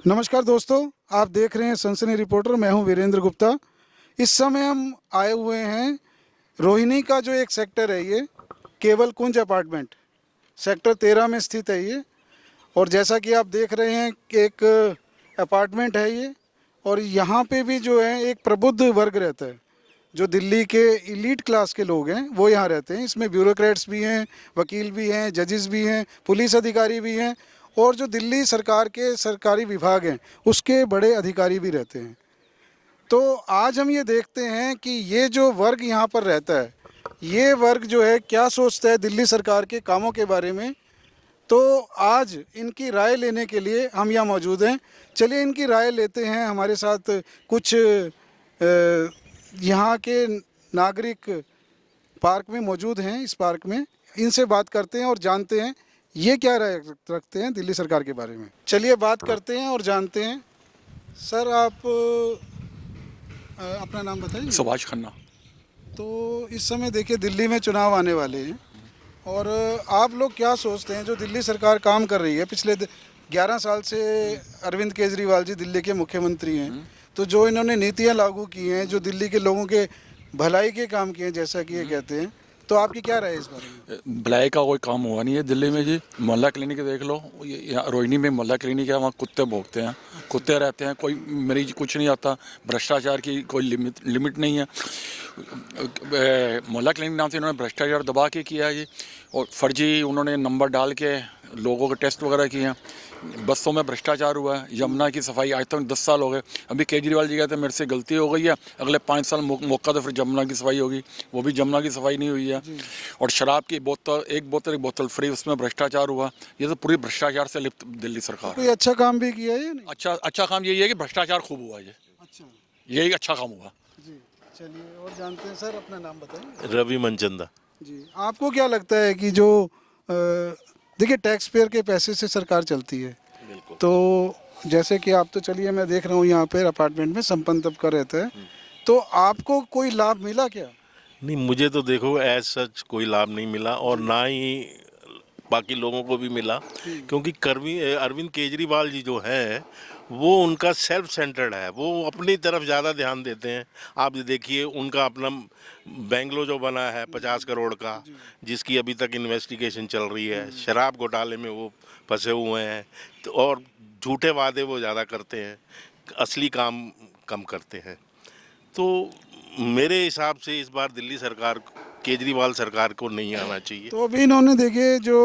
नमस्कार दोस्तों, आप देख रहे हैं सनसनी रिपोर्टर। मैं हूं वीरेंद्र गुप्ता। इस समय हम आए हुए हैं रोहिणी का जो एक सेक्टर है, ये केवल कुंज अपार्टमेंट सेक्टर 13 में स्थित है ये। और जैसा कि आप देख रहे हैं कि एक अपार्टमेंट है ये, और यहाँ पे भी जो है एक प्रबुद्ध वर्ग रहता है। जो दिल्ली के इलीट क्लास के लोग हैं वो यहाँ रहते हैं। इसमें ब्यूरोक्रेट्स भी हैं, वकील भी हैं, जजेस भी हैं, पुलिस अधिकारी भी हैं, और जो दिल्ली सरकार के सरकारी विभाग हैं उसके बड़े अधिकारी भी रहते हैं। तो आज हम ये देखते हैं कि ये जो वर्ग यहाँ पर रहता है, ये वर्ग जो है क्या सोचता है दिल्ली सरकार के कामों के बारे में। तो आज इनकी राय लेने के लिए हम यहाँ मौजूद हैं। चलिए इनकी राय लेते हैं। हमारे साथ कुछ यहाँ के नागरिक पार्क में मौजूद हैं। इस पार्क में इनसे बात करते हैं और जानते हैं ये क्या राय रखते हैं दिल्ली सरकार के बारे में। चलिए बात करते हैं और जानते हैं। सर, आप अपना नाम बताइए। सुभाष खन्ना। तो इस समय देखिए दिल्ली में चुनाव आने वाले हैं, और आप लोग क्या सोचते हैं जो दिल्ली सरकार काम कर रही है पिछले 11 साल से? अरविंद केजरीवाल जी दिल्ली के मुख्यमंत्री हैं, तो जो इन्होंने नीतियां लागू की हैं, जो दिल्ली के लोगों के भलाई के काम किए हैं, जैसा कि ये कहते हैं, तो आपकी क्या राय है इस बारे में? भलाई का कोई काम हुआ नहीं है दिल्ली में जी। मोहल्ला क्लिनिक देख लो, यहाँ रोहिणी में मोहल्ला क्लिनिक है, वहाँ कुत्ते भौंकते हैं, कुत्ते रहते हैं, कोई मरीज कुछ नहीं आता। भ्रष्टाचार की कोई लिमिट नहीं है। मोहल्ला क्लिनिक नाम से इन्होंने भ्रष्टाचार दबा के किया है जी, और फर्जी उन्होंने नंबर डाल के लोगों के टेस्ट वगैरह किए हैं। बसों में भ्रष्टाचार हुआ है। यमुना की सफाई आज तक 10 साल हो गए। अभी केजरीवाल जी कहते हैं मेरे से गलती हो गई है, अगले 5 साल मौका तो फिर यमुना की सफाई होगी। वो भी यमुना की सफाई नहीं हुई है। और शराब की बोतल एक बोतल फ्री, उसमें भ्रष्टाचार हुआ। ये तो पूरी भ्रष्टाचार से लिप्त दिल्ली सरकार। कोई अच्छा काम भी किया है या नहीं? अच्छा काम यही है कि भ्रष्टाचार खूब हुआ है। अच्छा, यही अच्छा काम हुआ जी। चलिए और जानते हैं। सर, अपना नाम बताएं। रवि मनचंदा। जी, आपको क्या लगता है कि जो देखिए टैक्स पेयर के पैसे से सरकार चलती है, बिल्कुल। तो जैसे कि आप, तो चलिए मैं देख रहा हूँ यहाँ पे अपार्टमेंट में संपन्न तबका रहता है, तो आपको कोई लाभ मिला क्या? नहीं, मुझे तो देखो एज सच कोई लाभ नहीं मिला, और ना ही बाकी लोगों को भी मिला, क्योंकि अरविंद केजरीवाल जी जो हैं वो उनका सेल्फ सेंटर्ड है। वो अपनी तरफ ज़्यादा ध्यान देते हैं। आप देखिए उनका अपना बेंगलो जो बना है 50 करोड़ का, जिसकी अभी तक इन्वेस्टिगेशन चल रही है। शराब घोटाले में वो फंसे हुए हैं, तो और झूठे वादे वो ज़्यादा करते हैं, असली काम कम करते हैं। तो मेरे हिसाब से इस बार दिल्ली सरकार, केजरीवाल सरकार को नहीं आना चाहिए। तो अभी इन्होंने देखिए जो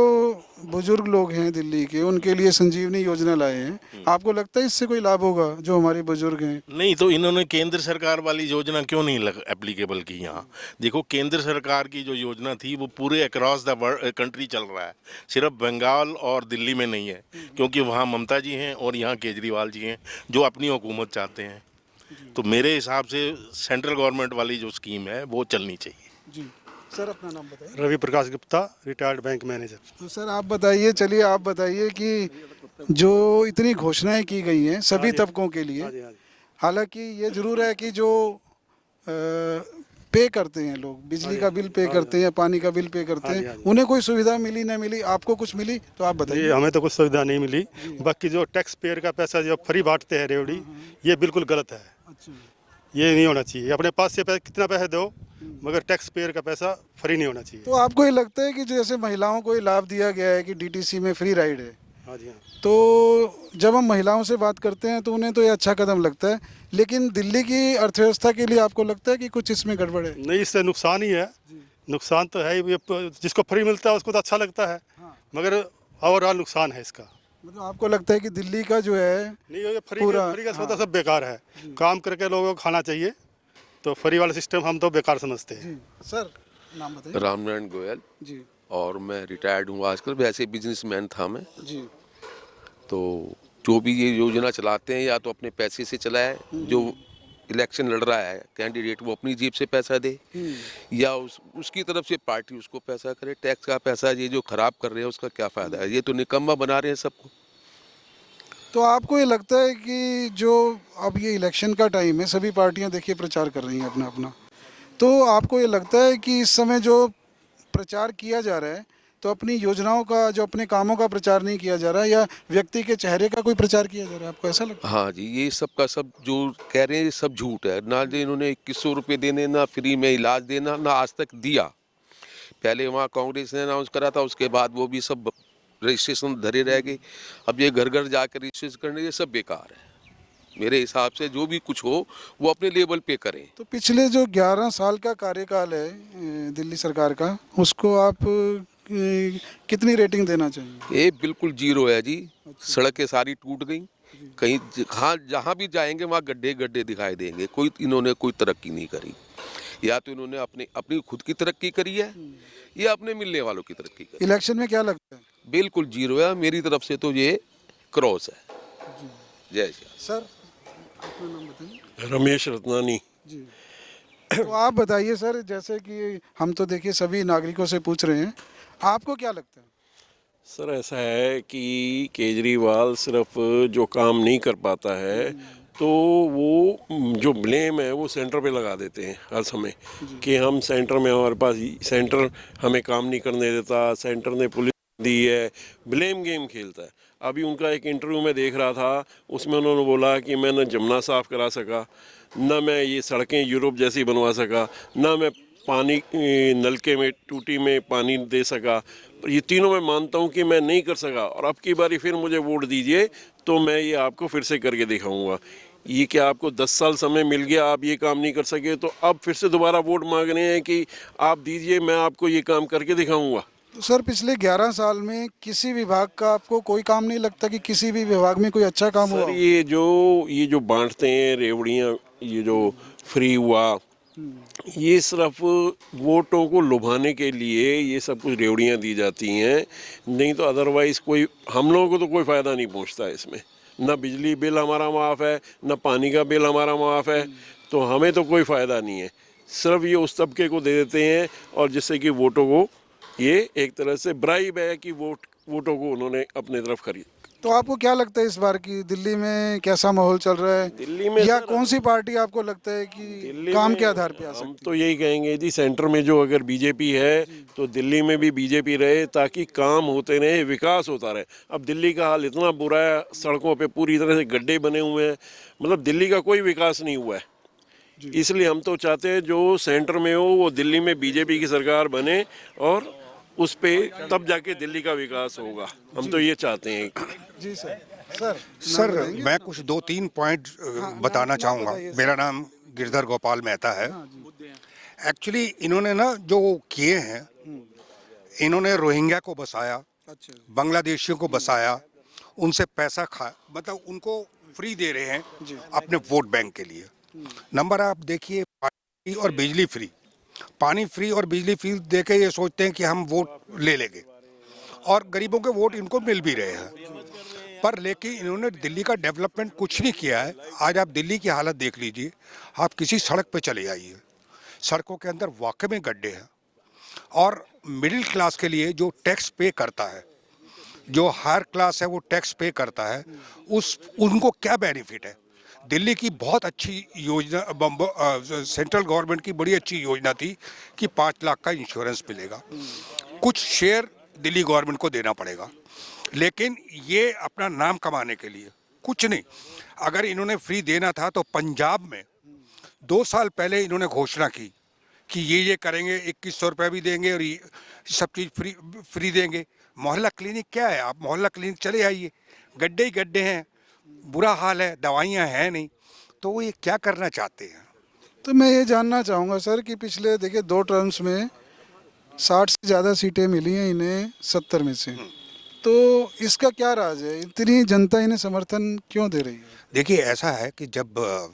बुजुर्ग लोग हैं दिल्ली के, उनके लिए संजीवनी योजना लाए हैं। आपको लगता है इससे कोई लाभ होगा जो हमारे बुजुर्ग हैं? नहीं, तो इन्होंने केंद्र सरकार वाली योजना क्यों नहीं एप्लीकेबल की यहाँ? देखो, केंद्र सरकार की जो योजना थी वो पूरे अक्रॉस द कंट्री चल रहा है, सिर्फ बंगाल और दिल्ली में नहीं है, क्योंकि वहाँ ममता जी हैं और यहाँ केजरीवाल जी हैं जो अपनी हुकूमत चाहते हैं। तो मेरे हिसाब से सेंट्रल गवर्नमेंट वाली जो स्कीम है वो चलनी चाहिए। जी। सर, अपना नाम बताइए। Ravi Prakash Gupta, retired bank manager. तो सर आप बताइए, चलिए आप बताइए कि जो इतनी घोषणाएं की गई हैं सभी तबकों के लिए, हाँ जी, हाँ जी। हालांकि ये जरूर है कि जो पे करते हैं लोग, बिजली का बिल पे करते हैं, पानी का बिल पे करते हाँ जी, हैं, हाँ जी। उन्हें कोई सुविधा मिली ना मिली? आपको कुछ मिली तो आप ये बताइए। हमें तो कुछ सुविधा नहीं मिली। बाकी जो टैक्स पेयर का पैसा जो फ्री बांटते हैं रेवड़ी, ये बिल्कुल गलत है। अच्छा। ये नहीं होना चाहिए। अपने पास से कितना पैसा दो, मगर टैक्स पेयर का पैसा फ्री नहीं होना चाहिए। तो आपको ये लगता है कि जैसे महिलाओं को ये लाभ दिया गया है कि डीटीसी में फ्री राइड है, हाँ जी, हाँ। तो जब हम महिलाओं से बात करते हैं तो उन्हें तो ये अच्छा कदम लगता है, लेकिन दिल्ली की अर्थव्यवस्था के लिए आपको लगता है कि कुछ इसमें गड़बड़ है? नहीं, इससे नुकसान ही है। नुकसान तो है ही। जिसको फ्री मिलता है उसको तो अच्छा लगता है, मगर ओवरऑल नुकसान है इसका। मतलब आपको लगता है कि दिल्ली का जो है नहीं, ये पूरा- फ्री का सौदा सब बेकार है। काम करके लोगों को खाना चाहिए, तो फ्री वाला सिस्टम हम तो बेकार समझते हैं। जी। सर, नाम बताइए। रामनारायण गोयल। जी। और मैं रिटायर्ड हूँ आजकल, वैसे बिजनेसमैन था मैं। जी। तो जो भी ये योजना चलाते हैं या तो अपने पैसे से चलाए, जो इलेक्शन लड़ रहा है कैंडिडेट वो अपनी जेब से पैसा दे, या उसकी तरफ से पार्टी उसको पैसा करे। टैक्स का पैसा ये जो खराब कर रहे हैं उसका क्या फ़ायदा है? ये तो निकम्मा बना रहे हैं सबको। तो आपको ये लगता है कि जो अब ये इलेक्शन का टाइम है, सभी पार्टियां देखिए प्रचार कर रही हैं अपना अपना, तो आपको ये लगता है कि इस समय जो प्रचार किया जा रहा है तो अपनी योजनाओं का, जो अपने कामों का प्रचार नहीं किया जा रहा है, या व्यक्ति के चेहरे का कोई प्रचार किया जा रहा है, आपको ऐसा लगता हाँ जी, ये सब का सब जो कह रहे हैं ये सब झूठ है। ना जो इन्होंने 2100 रुपये देने, ना फ्री में इलाज देना, ना आज तक दिया। पहले वहाँ कांग्रेस ने अनाउंस करा था, उसके बाद वो भी सब रजिस्ट्रेशन धरे रह गए। अब ये घर घर जाकर रजिस्ट्रेशन करने, ये सब बेकार है। मेरे हिसाब से जो भी कुछ हो वो अपने लेवल पे करें। है? तो पिछले जो 11 साल का कार्यकाल है दिल्ली सरकार का, उसको आप कितनी रेटिंग देना चाहेंगे? ये बिल्कुल जीरो है जी। सड़कें सारी टूट गई, कहीं हाँ जहाँ भी जाएंगे वहाँ गड्ढे गड्ढे दिखाई देंगे। कोई इन्होंने कोई तरक्की नहीं करी। या तो इन्होंने अपनी खुद की तरक्की करी है, या अपने मिलने वालों की तरक्की करी। इलेक्शन में क्या लगता है? बिल्कुल जीरो है। मेरी तरफ से तो ये क्रॉस है। जय श्री राम। सर, अपना नाम बताइए। रमेश रत्नानी। जी, तो आप बताइए सर, जैसे कि हम तो देखिए सभी नागरिकों से पूछ रहे हैं, आपको क्या लगता है? सर ऐसा है कि केजरीवाल सिर्फ जो काम नहीं कर पाता है तो वो जो ब्लेम है वो सेंटर पे लगा देते हैं हर समय कि हम सेंटर में, हमारे पास सेंटर हमें काम नहीं करने देता, सेंटर ने पुलिस दी है, ब्लेम गेम खेलता है। अभी उनका एक इंटरव्यू में देख रहा था, उसमें उन्होंने बोला कि मैं न जमुना साफ़ करा सका, न मैं ये सड़कें यूरोप जैसी बनवा सका, न मैं पानी नलके में टूटी में पानी दे सका। ये तीनों मैं मानता हूँ कि मैं नहीं कर सका, और अब की बारी फिर मुझे वोट दीजिए तो मैं ये आपको फिर से करके दिखाऊंगा। ये क्या आपको 10 साल समय मिल गया, आप ये काम नहीं कर सके, तो अब फिर से दोबारा वोट मांग रहे हैं कि आप दीजिए, मैं आपको ये काम करके दिखाऊंगा। तो सर, पिछले 11 साल में किसी विभाग का आपको कोई काम नहीं लगता कि किसी भी विभाग में कोई अच्छा काम हुआ सर हो? ये जो बांटते हैं रेवड़ियाँ, ये जो फ्री हुआ, ये सिर्फ वोटों को लुभाने के लिए ये सब कुछ रेवड़ियाँ दी जाती हैं। नहीं तो अदरवाइज़ कोई हम लोगों को तो कोई फ़ायदा नहीं पहुंचता इसमें। ना बिजली बिल हमारा माफ़ है, ना पानी का बिल हमारा माफ़ है, तो हमें तो कोई फ़ायदा नहीं है। सिर्फ ये उस तबके को दे देते हैं, और जिससे कि वोटों को ये एक तरह से ब्राइब है कि वोटों को उन्होंने अपने तरफ खरीद। तो आपको क्या लगता है इस बार की दिल्ली में कैसा माहौल चल रहा है? दिल्ली में या सर, कौन सी पार्टी आपको लगता है कि दिल्ली काम में के आधार पे आ हम सकती तो यही कहेंगे जी, सेंटर में जो अगर बीजेपी है तो दिल्ली में भी बीजेपी रहे, ताकि काम होते रहे, विकास होता रहे। अब दिल्ली का हाल इतना बुरा है, सड़कों पे पूरी तरह से गड्ढे बने हुए हैं, मतलब दिल्ली का कोई विकास नहीं हुआ है। इसलिए हम तो चाहते हैं जो सेंटर में हो वो दिल्ली में बीजेपी की सरकार बने, और उस पे तब जाके दिल्ली का विकास होगा। हम तो ये चाहते हैं। जी सर। सर, सर मैं कुछ 2-3 पॉइंट बताना चाहूँगा। मेरा नाम गिरधर गोपाल मेहता है। एक्चुअली इन्होंने ना जो किए हैं, इन्होंने रोहिंग्या को बसाया, अच्छा, बांग्लादेशियों को बसाया, उनसे पैसा मतलब उनको फ्री दे रहे हैं अपने वोट बैंक के लिए। नंबर आप देखिए, पानी और बिजली फ्री, पानी फ्री और बिजली फ्री दे के ये सोचते हैं कि हम वोट ले लेंगे, और गरीबों के वोट इनको मिल भी रहे हैं। पर लेकिन इन्होंने दिल्ली का डेवलपमेंट कुछ नहीं किया है। आज आप दिल्ली की हालत देख लीजिए, आप किसी सड़क पे चले जाइए, सड़कों के अंदर वाकई में गड्ढे हैं। और मिडिल क्लास के लिए जो टैक्स पे करता है, जो हायर क्लास है वो टैक्स पे करता है, उनको क्या बेनिफिट है? दिल्ली की बहुत अच्छी योजना, सेंट्रल गवर्नमेंट की बड़ी अच्छी योजना थी कि 5 लाख का इंश्योरेंस मिलेगा, कुछ शेयर दिल्ली गवर्नमेंट को देना पड़ेगा, लेकिन ये अपना नाम कमाने के लिए कुछ नहीं। अगर इन्होंने फ्री देना था तो पंजाब में 2 साल पहले इन्होंने घोषणा की कि ये करेंगे, 2100 रुपये भी देंगे और ये सब चीज़ फ्री देंगे। मोहल्ला क्लिनिक क्या है? आप मोहल्ला क्लिनिक चले आइए, गड्ढे ही गड्ढे हैं, बुरा हाल है, दवाइयाँ हैं नहीं, तो वो ये क्या करना चाहते हैं? तो मैं ये जानना चाहूँगा सर कि पिछले देखिए 2 टर्म्स में 60 से ज़्यादा सीटें मिली हैं इन्हें 70 में से, तो इसका क्या राज है? इतनी जनता इन्हें समर्थन क्यों दे रही है? देखिए ऐसा है कि जब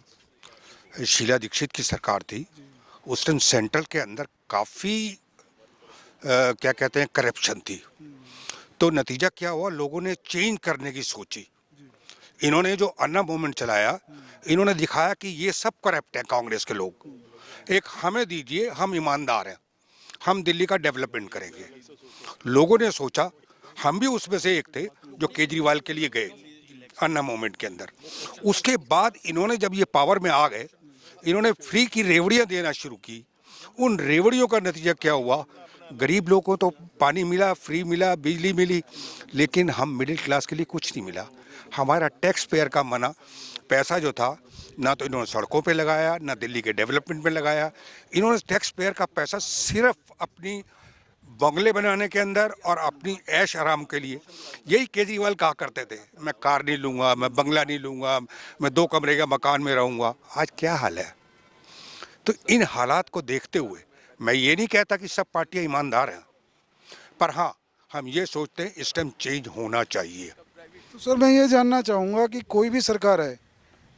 शीला दीक्षित की सरकार थी, उस टाइम सेंट्रल के अंदर काफ़ी क्या कहते हैं, करप्शन थी। तो नतीजा क्या हुआ, लोगों ने चेंज करने की सोची। इन्होंने जो अन्ना मूवमेंट चलाया, इन्होंने दिखाया कि ये सब करप्ट हैं कांग्रेस के लोग, एक हमें दीजिए, हम ईमानदार हैं, हम दिल्ली का डेवलपमेंट करेंगे। लोगों ने सोचा, हम भी उसमें से एक थे जो केजरीवाल के लिए गए अन्ना मूवमेंट के अंदर। उसके बाद इन्होंने जब ये पावर में आ गए, इन्होंने फ्री की रेवड़ियाँ देना शुरू की। उन रेवड़ियों का नतीजा क्या हुआ, गरीब लोगों को तो पानी मिला, फ्री मिला, बिजली मिली, लेकिन हम मिडिल क्लास के लिए कुछ नहीं मिला। हमारा टैक्स पेयर का मना पैसा जो था, ना तो इन्होंने सड़कों पे लगाया, ना दिल्ली के डेवलपमेंट में लगाया। इन्होंने टैक्स पेयर का पैसा सिर्फ अपनी बंगले बनाने के अंदर और अपनी ऐश आराम के लिए। यही केजरीवाल कहा करते थे, मैं कार नहीं लूँगा, मैं बंगला नहीं लूँगा, मैं 2 कमरे का मकान में रहूँगा। आज क्या हाल है? तो इन हालात को देखते हुए मैं ये नहीं कहता कि सब पार्टियां ईमानदार हैं, पर हाँ, हम ये सोचते हैं इस टाइम चेंज होना चाहिए। तो सर मैं ये जानना चाहूँगा कि कोई भी सरकार है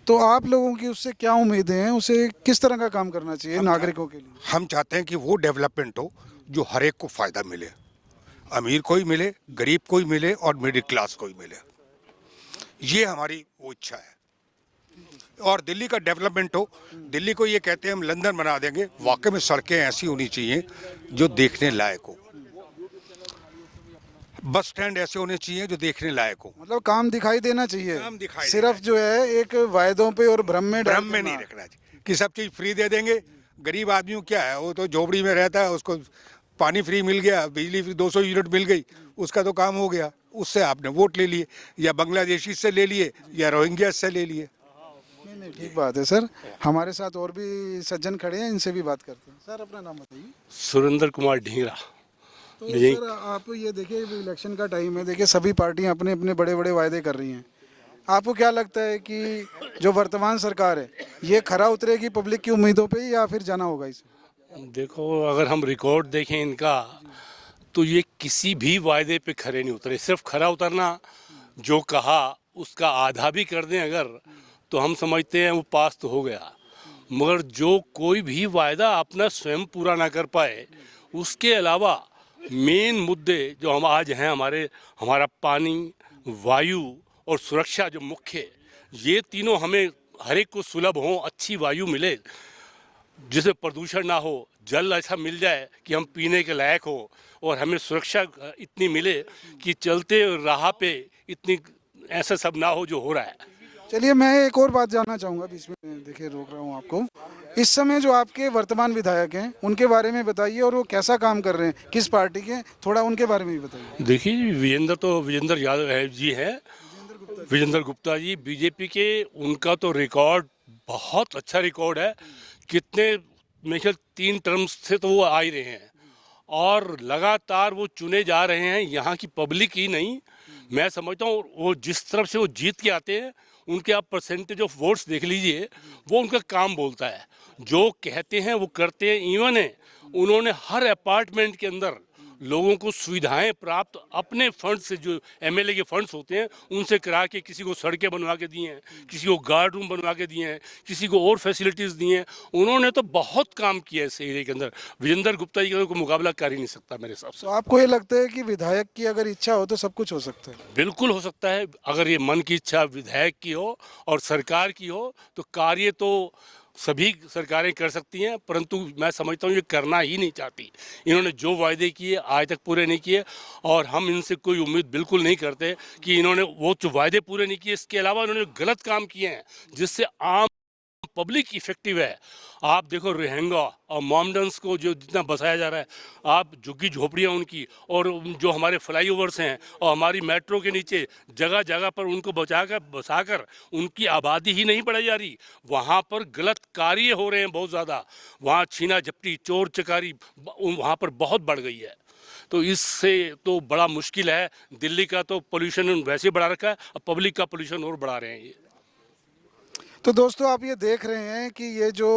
तो आप लोगों की उससे क्या उम्मीदें हैं, उसे किस तरह का काम करना चाहिए नागरिकों के लिए? हम चाहते हैं कि वो डेवलपमेंट हो जो हर एक को फ़ायदा मिले, अमीर को ही मिले, गरीब को ही मिले और मिडिल क्लास को ही मिले। ये हमारी वो इच्छा है। और दिल्ली का डेवलपमेंट हो, दिल्ली को ये कहते हैं हम लंदन बना देंगे, वाकई में सड़कें ऐसी होनी चाहिए जो देखने लायक हो, बस स्टैंड ऐसे होने चाहिए जो देखने लायक हो। मतलब काम दिखाई देना चाहिए, काम दिखाई सिर्फ जो है एक वायदों पे और भ्रम में डाल भ्रम में के नहीं ना। रखना चाहिए कि सब चीज़ फ्री दे देंगे। गरीब आदमी को क्या है, वो तो झोपड़ी में रहता है, उसको पानी फ्री मिल गया, बिजली फ्री 200 यूनिट मिल गई, उसका तो काम हो गया। उससे आपने वोट ले लिए, या बांग्लादेशी से ले लिए, या रोहिंग्या से ले लिए। नहीं ठीक बात है सर। हमारे साथ और भी सज्जन खड़े हैं, इनसे भी बात करते हैं। सर अपना नाम बताइए। सुरेंद्र कुमार ढींगरा। तो सर आप ये देखिए इलेक्शन का टाइम है, देखिए सभी पार्टियां अपने अपने बड़े बड़े वायदे कर रही हैं। आपको क्या लगता है कि जो वर्तमान सरकार है ये खरा उतरेगी पब्लिक की उम्मीदों पे या फिर जाना होगा इसे? देखो, अगर हम रिकॉर्ड देखें इनका, तो ये किसी भी वायदे पे खरे नहीं उतरे। सिर्फ खरा उतरना, जो कहा उसका आधा भी कर दें अगर, तो हम समझते हैं वो पास तो हो गया। मगर जो कोई भी वायदा अपना स्वयं पूरा ना कर पाए, उसके अलावा मेन मुद्दे जो हम आज हैं, हमारा पानी, वायु और सुरक्षा जो मुख्य, ये तीनों हमें हर एक को सुलभ हो, अच्छी वायु मिले, जिसे प्रदूषण ना हो, जल ऐसा मिल जाए कि हम पीने के लायक हो, और हमें सुरक्षा इतनी मिले कि चलते राह पे इतनी ऐसा सब ना हो जो हो रहा है। चलिए मैं एक और बात जानना चाहूँगा, बीच में देखिए रोक रहा हूँ आपको। इस समय जो आपके वर्तमान विधायक हैं उनके बारे में बताइए, और वो कैसा काम कर रहे हैं, किस पार्टी के, थोड़ा उनके बारे में भी बताइए। देखिए, विजेंद्र यादव जी हैं, विजेंद्र गुप्ता जी बीजेपी के। उनका तो रिकॉर्ड बहुत अच्छा रिकॉर्ड है। कितने मेरे ख्याल 3 टर्म्स से तो वो आ ही रहे हैं, और लगातार वो चुने जा रहे हैं। यहाँ की पब्लिक ही नहीं, मैं समझता हूँ वो जिस तरफ से वो जीत के आते हैं, उनके आप परसेंटेज ऑफ वोट्स देख लीजिए, वो उनका काम बोलता है। जो कहते हैं वो करते हैं। इवन है उन्होंने हर अपार्टमेंट के अंदर लोगों को सुविधाएं प्राप्त अपने फंड से, जो एमएलए के फंड्स होते हैं उनसे करा के, किसी को सड़कें बनवा के दी हैं, किसी को गार्ड रूम बनवा के दिए हैं, किसी को और फैसिलिटीज़ दी हैं। उन्होंने तो बहुत काम किया है इस एरिया के अंदर। विजेंद्र गुप्ता जी का कोई मुकाबला कर ही नहीं सकता मेरे हिसाब से। तो आपको ये लगता है कि विधायक की अगर इच्छा हो तो सब कुछ हो सकता है? बिल्कुल हो सकता है। अगर ये मन की इच्छा विधायक की हो और सरकार की हो, तो कार्य तो सभी सरकारें कर सकती हैं, परंतु मैं समझता हूँ ये करना ही नहीं चाहती। इन्होंने जो वायदे किए आज तक पूरे नहीं किए, और हम इनसे कोई उम्मीद बिल्कुल नहीं करते कि इन्होंने वो जो वायदे पूरे नहीं किए, इसके अलावा इन्होंने गलत काम किए हैं जिससे आम पब्लिक इफेक्टिव है। आप देखो रोहिंग्या और मोमडन्स को जो जितना बसाया जा रहा है, आप झुग्गी झोपड़ियाँ उनकी, और जो हमारे फ्लाईओवर्स हैं और हमारी मेट्रो के नीचे जगह जगह पर उनको बसाकर उनकी आबादी ही नहीं बढ़ाई जा रही। वहाँ पर गलत कार्य हो रहे हैं बहुत ज़्यादा। वहाँ छीना झपटी, चोर चकारी वहाँ पर बहुत बढ़ गई है। तो इससे तो बड़ा मुश्किल है। दिल्ली का तो पोल्यूशन वैसे बढ़ा रखा है, अब पब्लिक का पोल्यूशन और बढ़ा रहे हैं ये। तो दोस्तों आप ये देख रहे हैं कि ये जो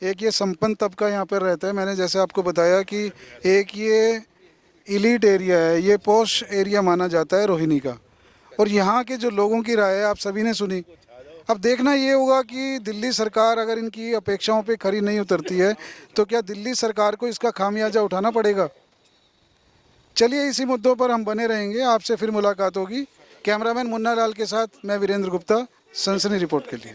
एक ये संपन्न तबका यहाँ पर रहता है, मैंने जैसे आपको बताया कि एक ये इलीट एरिया है, ये पॉश एरिया माना जाता है रोहिणी का, और यहाँ के जो लोगों की राय है आप सभी ने सुनी। अब देखना ये होगा कि दिल्ली सरकार अगर इनकी अपेक्षाओं पे खरी नहीं उतरती है तो क्या दिल्ली सरकार को इसका खामियाजा उठाना पड़ेगा। चलिए इसी मुद्दों पर हम बने रहेंगे, आपसे फिर मुलाकात होगी। कैमरामैन मुन्ना लाल के साथ मैं वीरेंद्र गुप्ता, सनसनी रिपोर्ट के लिए।